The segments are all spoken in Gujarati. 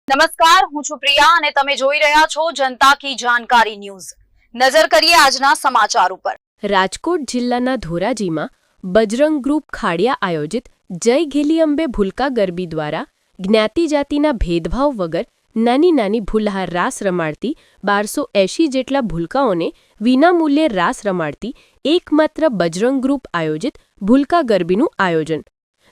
નમસ્કાર, હું છું પ્રિયા અને તમે જોઈ રહ્યા છો જનતા કી જાણકારી ન્યૂઝ। નજર કરીએ આજના સમાચાર ઉપર। રાજકોટ જિલ્લાના ધોરાજીમાં બજરંગ ગ્રુપ ખાડિયા આયોજિત જય ઘેલી અંબે ભૂલકા ગરબી દ્વારા જ્ઞાતિ જાતિના ભેદભાવ વગર નાની નાની ભૂલહાર રાસ રમાડતી 1280 જેટલા ભૂલકાઓને વિનામૂલ્યે રાસ રમાડતી એકમાત્ર બજરંગ ગ્રુપ આયોજિત ભૂલકા ગરબીનું આયોજન।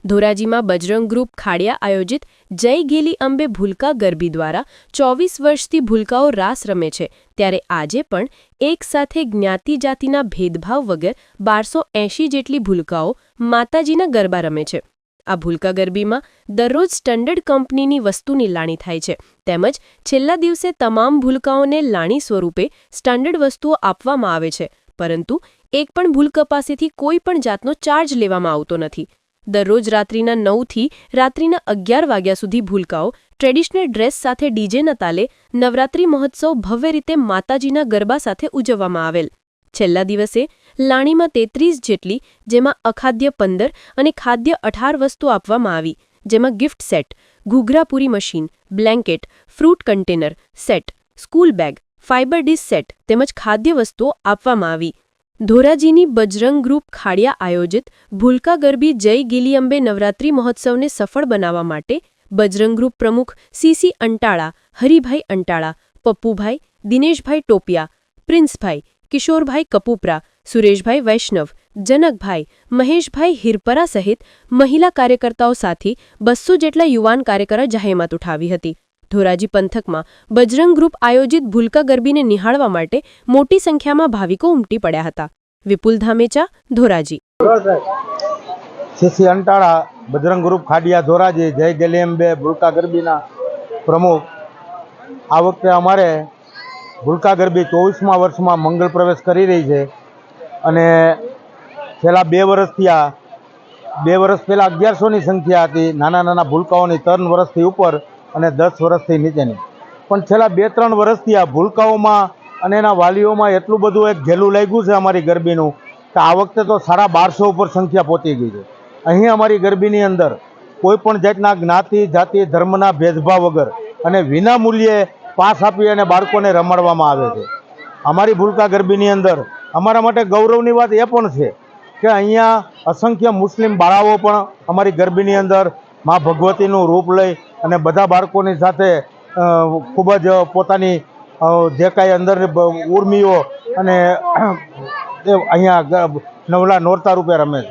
ધોરાજીમાં બજરંગ ગ્રુપ ખાડિયા આયોજિત જય ઘેલી અંબે ભૂલકા ગરબી દ્વારા 24 વર્ષથી ભૂલકાઓ રાસ રમે છે, ત્યારે આજે પણ એક સાથે જ્ઞાતિ જાતિના ભેદભાવ વગર 1280 જેટલી ભૂલકાઓ માતાજીના ગરબા રમે છે। આ ભૂલકા ગરબીમાં દરરોજ સ્ટાન્ડર્ડ કંપનીની વસ્તુની લાણી થાય છે, તેમજ છેલ્લા દિવસે તમામ ભૂલકાઓને લાણી સ્વરૂપે સ્ટાન્ડર્ડ વસ્તુઓ આપવામાં આવે છે, પરંતુ એક પણ ભૂલકા પાસેથી કોઈ પણ જાતનો ચાર્જ લેવામાં આવતો નથી। દરરોજ રાત્રિના 9 થી રાત્રિના 11 વાગ્યા સુધી ભૂલકાઓ ટ્રેડિશનલ ડ્રેસ સાથે ડીજેના તાલે નવરાત્રી મહોત્સવ ભવ્ય રીતે માતાજીના ગરબા સાથે ઉજવવામાં આવેલ। છેલ્લા દિવસે લાણીમાં 33 જેટલી, જેમાં અખાદ્ય 15 અને ખાદ્ય 18 વસ્તુ આપવામાં આવી, જેમાં ગિફ્ટ સેટ, ઘૂઘરાપુરી machine, blanket, fruit container set, school bag, fibre dish set તેમજ ખાદ્ય વસ્તુઓ આપવામાં આવી। ધોરાજીની બજરંગ ગ્રુપ ખાડિયા આયોજિત ભૂલકા ગરબી જય ઘેલી અંબે નવરાત્રી મહોત્સવને સફળ બનાવવા માટે બજરંગ ગ્રુપ પ્રમુખ સીસી અંટાળા, હરિભાઈ અંટાળા, પપ્પુભાઈ, દિનેશભાઈ ટોપિયા, પ્રિન્સભાઈ, કિશોરભાઈ કપૂપરા, સુરેશભાઈ વૈષ્ણવ, જનકભાઈ, મહેશભાઈ હિરપરા સહિત મહિલા કાર્યકર્તાઓ સાથે 200 જેટલા યુવાન કાર્યકરો જહેમત ઉઠાવી હતી। ધોરાજી પંથકમાં બજરંગ ગ્રુપ આયોજિત ભૂલકા ગરબીને નિહાળવા માટે મોટી સંખ્યામાં ભાવિકો ઉમટી પડ્યા હતા। વિપુલ ધામેચા, ધોરાજી। સીસી અંટાળા, બજરંગ ગ્રુપ ખાડિયા ધોરાજી, જય ઘેલી અંબે ભૂલકા ગરબીના પ્રમુખ। આ વખતે અમારે ભૂલકા ગરબી 24મા વર્ષમાં મંગળ પ્રવેશ કરી રહી છે અને છેલ્લા 2 વર્ષથી 2 વર્ષ પહેલાં 1100ની સંખ્યા હતી નાના નાના ભૂલકાઓની, 3 વર્ષથી ઉપર અને 10 વર્ષથી નીચેની। પણ છેલ્લા 2-3 વર્ષથી આ ભૂલકાઓમાં અને એના વાલીઓમાં એટલું બધું એક ઘેલું લાગ્યું છે અમારી ગરબીનું કે આ વખતે તો 1250 ઉપર સંખ્યા પહોંચી ગઈ છે। અહીં અમારી ગરબીની અંદર કોઈ પણ જાતના જ્ઞાતિ જાતિ ધર્મના ભેદભાવ વગર અને વિના મૂલ્યે પાસ આપી અને બાળકોને રમાડવામાં આવે છે। અમારી ભૂલકા ગરબીની અંદર અમારા માટે ગૌરવની વાત એ પણ છે કે અહીંયા અસંખ્ય મુસ્લિમ બાળાઓ પણ અમારી ગરબીની અંદર મા ભગવતીનું રૂપ લઈ અને બધા બાળકોની સાથે ખૂબ જ પોતાની જે કાંઈ અંદર ઉર્મિઓ અને અહીંયા નવલા નોરતા રૂપે રમે છે।